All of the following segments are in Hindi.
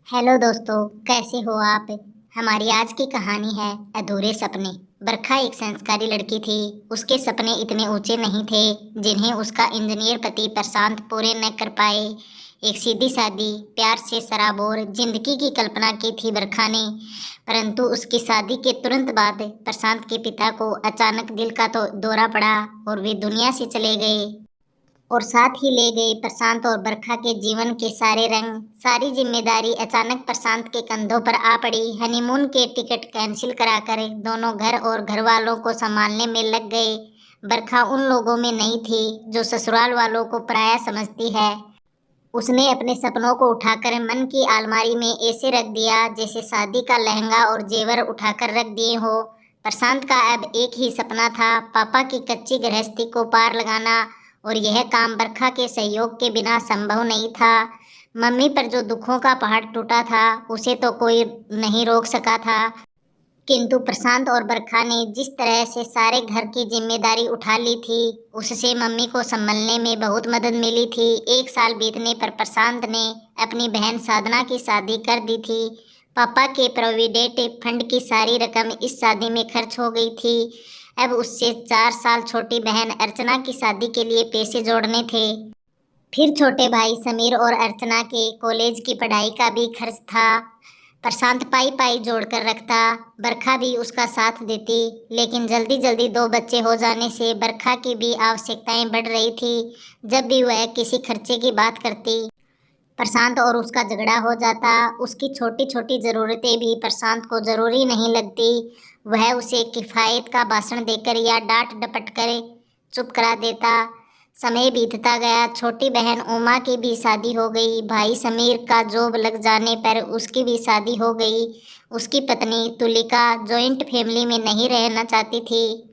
हेलो दोस्तों, कैसे हो आप। हमारी आज की कहानी है अधूरे सपने। बरखा एक संस्कारी लड़की थी। उसके सपने इतने ऊंचे नहीं थे जिन्हें उसका इंजीनियर पति प्रशांत पूरे न कर पाए। एक सीधी सादी प्यार से सराबोर जिंदगी की कल्पना की थी बरखा ने। परंतु उसकी शादी के तुरंत बाद प्रशांत के पिता को अचानक दिल का तो दौरा पड़ा और वे दुनिया से चले गए। और साथ ही ले गए प्रशांत और बरखा के जीवन के सारे रंग। सारी जिम्मेदारी अचानक प्रशांत के कंधों पर आ पड़ी। हनीमून के टिकट कैंसिल कराकर दोनों घर और घर वालों को संभालने में लग गए। बरखा उन लोगों में नहीं थी जो ससुराल वालों को पराया समझती है। उसने अपने सपनों को उठाकर मन की अलमारी में ऐसे रख दिया जैसे शादी का लहंगा और जेवर उठाकर रख दिए हो। प्रशांत का अब एक ही सपना था, पापा की कच्ची गृहस्थी को पार लगाना। और यह काम बरखा के सहयोग के बिना संभव नहीं था। मम्मी पर जो दुखों का पहाड़ टूटा था उसे तो कोई नहीं रोक सका था। किंतु प्रशांत और बरखा ने जिस तरह से सारे घर की जिम्मेदारी उठा ली थी उससे मम्मी को संभलने में बहुत मदद मिली थी। एक साल बीतने पर प्रशांत ने अपनी बहन साधना की शादी कर दी थी। पापा के प्रोविडेंट फंड की सारी रकम इस शादी में खर्च हो गई थी। अब उससे 4 साल छोटी बहन अर्चना की शादी के लिए पैसे जोड़ने थे। फिर छोटे भाई समीर और अर्चना के कॉलेज की पढ़ाई का भी खर्च था। प्रशांत पाई पाई जोड़कर रखता, बरखा भी उसका साथ देती। लेकिन जल्दी जल्दी 2 बच्चे हो जाने से बरखा की भी आवश्यकताएं बढ़ रही थी। जब भी वह किसी खर्चे की बात करती प्रशांत और उसका झगड़ा हो जाता। उसकी छोटी छोटी ज़रूरतें भी प्रशांत को ज़रूरी नहीं लगती। वह उसे किफ़ायत का भाषण देकर या डांट डपट कर चुप करा देता। समय बीतता गया। छोटी बहन उमा की भी शादी हो गई। भाई समीर का जॉब लग जाने पर उसकी भी शादी हो गई। उसकी पत्नी तुलिका जॉइंट फैमिली में नहीं रहना चाहती थी।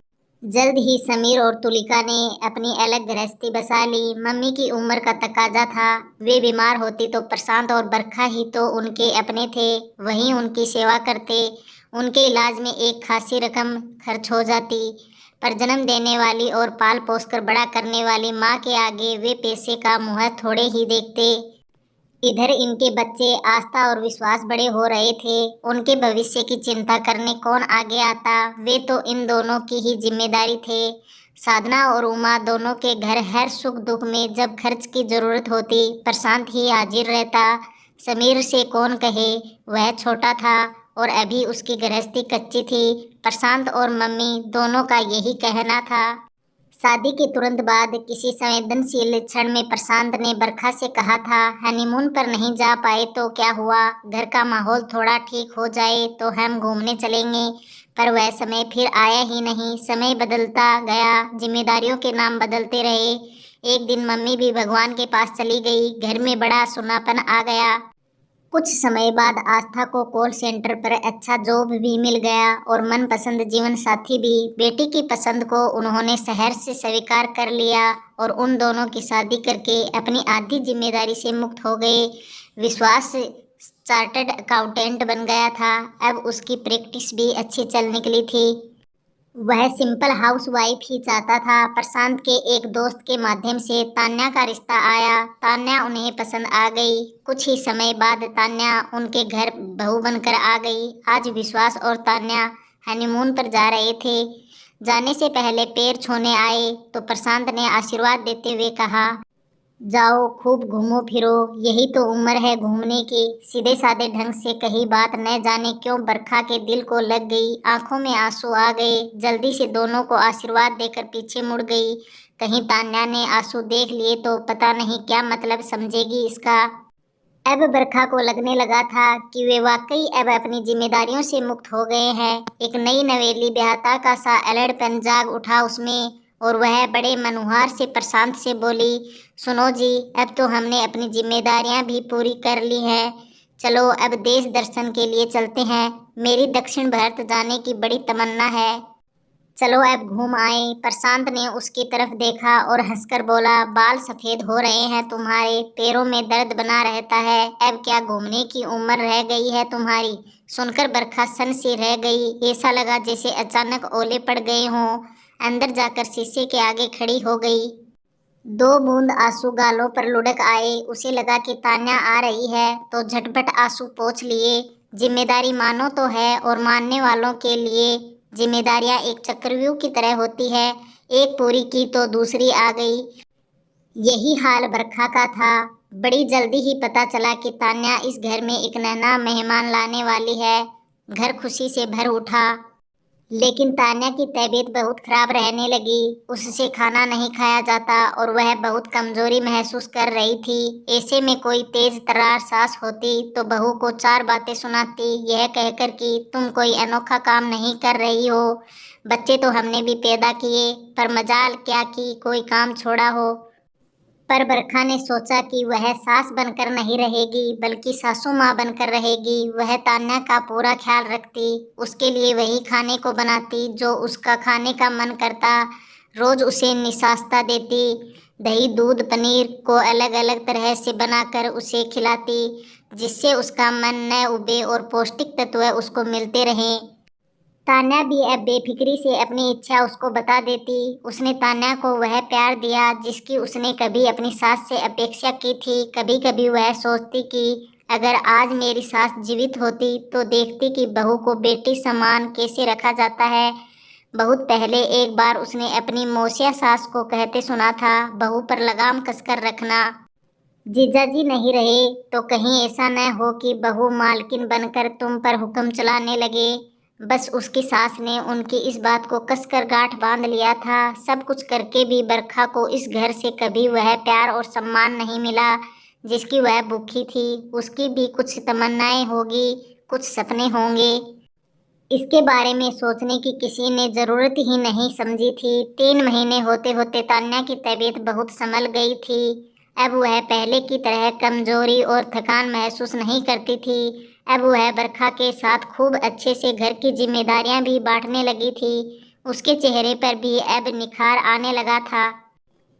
जल्द ही समीर और तुलिका ने अपनी अलग गृहस्थी बसा ली। मम्मी की उम्र का तकाजा था। वे बीमार होती तो प्रशांत और बरखा ही तो उनके अपने थे, वहीं उनकी सेवा करते। उनके इलाज में एक खासी रकम खर्च हो जाती, पर जन्म देने वाली और पाल पोस कर बड़ा करने वाली माँ के आगे वे पैसे का मुँह थोड़े ही देखते। इधर इनके बच्चे आस्था और विश्वास बड़े हो रहे थे। उनके भविष्य की चिंता करने कौन आगे आता। वे तो इन दोनों की ही जिम्मेदारी थे। साधना और उमा दोनों के घर हर सुख दुख में जब खर्च की जरूरत होती प्रशांत ही हाजिर रहता। समीर से कौन कहे, वह छोटा था और अभी उसकी गृहस्थी कच्ची थी। प्रशांत और मम्मी दोनों का यही कहना था। शादी के तुरंत बाद किसी संवेदनशील क्षण में प्रशांत ने बरखा से कहा था, हनीमून पर नहीं जा पाए तो क्या हुआ, घर का माहौल थोड़ा ठीक हो जाए तो हम घूमने चलेंगे। पर वह समय फिर आया ही नहीं। समय बदलता गया, जिम्मेदारियों के नाम बदलते रहे। एक दिन मम्मी भी भगवान के पास चली गई। घर में बड़ा सुनापन आ गया। कुछ समय बाद आस्था को कॉल सेंटर पर अच्छा जॉब भी मिल गया और मनपसंद जीवन साथी भी। बेटी की पसंद को उन्होंने शहर से स्वीकार कर लिया और उन दोनों की शादी करके अपनी आधी जिम्मेदारी से मुक्त हो गए। विश्वास चार्टर्ड अकाउंटेंट बन गया था। अब उसकी प्रैक्टिस भी अच्छी चल निकली थी। वह सिंपल हाउस वाइफ ही चाहता था। प्रशांत के एक दोस्त के माध्यम से तान्या का रिश्ता आया। तान्या उन्हें पसंद आ गई। कुछ ही समय बाद तान्या उनके घर बहू बनकर आ गई। आज विश्वास और तान्या हनीमून पर जा रहे थे। जाने से पहले पैर छूने आए तो प्रशांत ने आशीर्वाद देते हुए कहा, जाओ खूब घूमो फिरो, यही तो उम्र है घूमने की। सीधे साधे ढंग से कही बात न जाने क्यों बरखा के दिल को लग गई। आंखों में आंसू आ गए। जल्दी से दोनों को आशीर्वाद देकर पीछे मुड़ गई। कहीं तान्या ने आंसू देख लिए तो पता नहीं क्या मतलब समझेगी इसका। अब बरखा को लगने लगा था कि वे वाकई अब अपनी जिम्मेदारियों से मुक्त हो गए हैं। एक नई नवेली ब्याहता का सा अलड़पन जाग उठा उसमें और वह बड़े मनोहार से प्रशांत से बोली, सुनो जी, अब तो हमने अपनी जिम्मेदारियां भी पूरी कर ली हैं। चलो अब देश दर्शन के लिए चलते हैं। मेरी दक्षिण भारत जाने की बड़ी तमन्ना है। चलो अब घूम आए। प्रशांत ने उसकी तरफ देखा और हंसकर बोला, बाल सफेद हो रहे हैं तुम्हारे, पैरों में दर्द बना रहता है, अब क्या घूमने की उम्र रह गई है तुम्हारी। सुनकर बरखा सन सी रह गई। ऐसा लगा जैसे अचानक ओले पड़ गए हों। अंदर जाकर शीशे के आगे खड़ी हो गई। दो बूंद आंसू गालों पर लुढ़क आए। उसे लगा कि तान्या आ रही है तो झटपट आंसू पोंछ लिए। जिम्मेदारी मानो तो है और मानने वालों के लिए जिम्मेदारियां एक चक्रव्यूह की तरह होती है। एक पूरी की तो दूसरी आ गई। यही हाल बरखा का था। बड़ी जल्दी ही पता चला कि तान्या इस घर में एक नया मेहमान लाने वाली है। घर खुशी से भर उठा। लेकिन तान्या की तबीयत बहुत खराब रहने लगी। उससे खाना नहीं खाया जाता और वह बहुत कमजोरी महसूस कर रही थी। ऐसे में कोई तेज तर्रार सास होती तो बहू को चार बातें सुनाती, यह कहकर कि तुम कोई अनोखा काम नहीं कर रही हो, बच्चे तो हमने भी पैदा किए, पर मजाल क्या कि कोई काम छोड़ा हो। पर बरखा ने सोचा कि वह सास बनकर नहीं रहेगी बल्कि सासू माँ बनकर रहेगी। वह तान्या का पूरा ख्याल रखती, उसके लिए वही खाने को बनाती जो उसका खाने का मन करता। रोज उसे निशास्ता देती, दही दूध पनीर को अलग अलग तरह से बनाकर उसे खिलाती, जिससे उसका मन न उबे और पौष्टिक तत्व उसको मिलते रहें। तान्या भी अब बेफिक्री से अपनी इच्छा उसको बता देती। उसने तान्या को वह प्यार दिया जिसकी उसने कभी अपनी सास से अपेक्षा की थी। कभी कभी वह सोचती कि अगर आज मेरी सास जीवित होती तो देखती कि बहू को बेटी समान कैसे रखा जाता है। बहुत पहले एक बार उसने अपनी मौसिया सास को कहते सुना था, बहू पर लगाम कसकर रखना। जीजाजी नहीं रहे तो कहीं ऐसा न हो कि बहू मालकिन बनकर तुम पर हुक्म चलाने लगे। बस उसकी सास ने उनकी इस बात को कसकर गांठ बांध लिया था। सब कुछ करके भी बरखा को इस घर से कभी वह प्यार और सम्मान नहीं मिला जिसकी वह भूखी थी। उसकी भी कुछ तमन्नाएं होगी, कुछ सपने होंगे। इसके बारे में सोचने की किसी ने जरूरत ही नहीं समझी थी। 3 महीने होते होते तान्या की तबीयत बहुत संभल गई थी। अब वह पहले की तरह कमजोरी और थकान महसूस नहीं करती थी। अब वह बरखा के साथ खूब अच्छे से घर की जिम्मेदारियां भी बांटने लगी थी। उसके चेहरे पर भी अब निखार आने लगा था।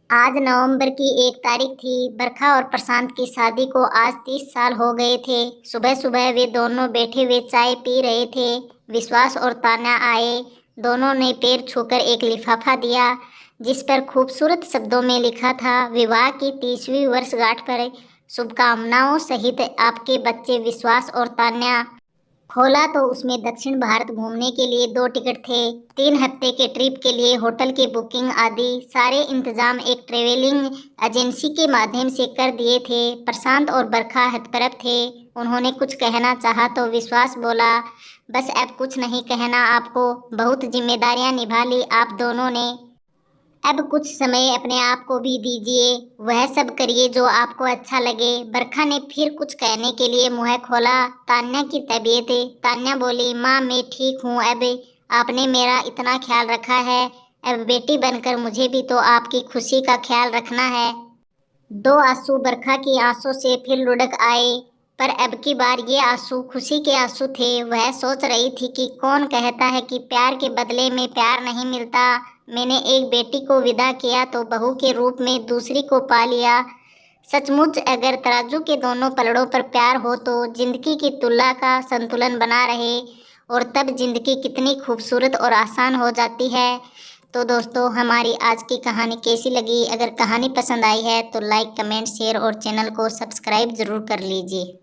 आज नवंबर की 1 तारीख थी। बरखा और प्रशांत की शादी को आज 30 साल हो गए थे। सुबह सुबह वे दोनों बैठे हुए चाय पी रहे थे। विश्वास और तान्या आए। दोनों ने पैर छूकर एक लिफाफा दिया जिस पर खूबसूरत शब्दों में लिखा था, विवाह की 30वीं वर्षगांठ पर शुभकामनाओं सहित आपके बच्चे विश्वास और तान्या। खोला तो उसमें दक्षिण भारत घूमने के लिए 2 टिकट थे। 3 हफ्ते के ट्रिप के लिए होटल की बुकिंग आदि सारे इंतजाम एक ट्रेवलिंग एजेंसी के माध्यम से कर दिए थे। प्रशांत और बरखा हतप्रभ थे। उन्होंने कुछ कहना चाहा तो विश्वास बोला, बस अब कुछ नहीं कहना आपको, बहुत जिम्मेदारियां निभा ली आप दोनों ने। अब कुछ समय अपने आप को भी दीजिए, वह सब करिए जो आपको अच्छा लगे। बरखा ने फिर कुछ कहने के लिए मुंह खोला। तान्या की तबीयत। तान्या बोली, माँ मैं ठीक हूँ। अब आपने मेरा इतना ख्याल रखा है, अब बेटी बनकर मुझे भी तो आपकी खुशी का ख्याल रखना है। 2 आंसू बरखा की आंसू से फिर लुढ़क आए, पर अब की बार ये आंसू खुशी के आंसू थे। वह सोच रही थी कि कौन कहता है कि प्यार के बदले में प्यार नहीं मिलता। मैंने एक बेटी को विदा किया तो बहू के रूप में दूसरी को पा लिया। सचमुच अगर तराजू के दोनों पलड़ों पर प्यार हो तो जिंदगी की तुलना का संतुलन बना रहे और तब जिंदगी कितनी खूबसूरत और आसान हो जाती है। तो दोस्तों हमारी आज की कहानी कैसी लगी? अगर कहानी पसंद आई है तो लाइक, कमेंट, शेयर और चैनल को सब्सक्राइब ज़रूर कर लीजिए।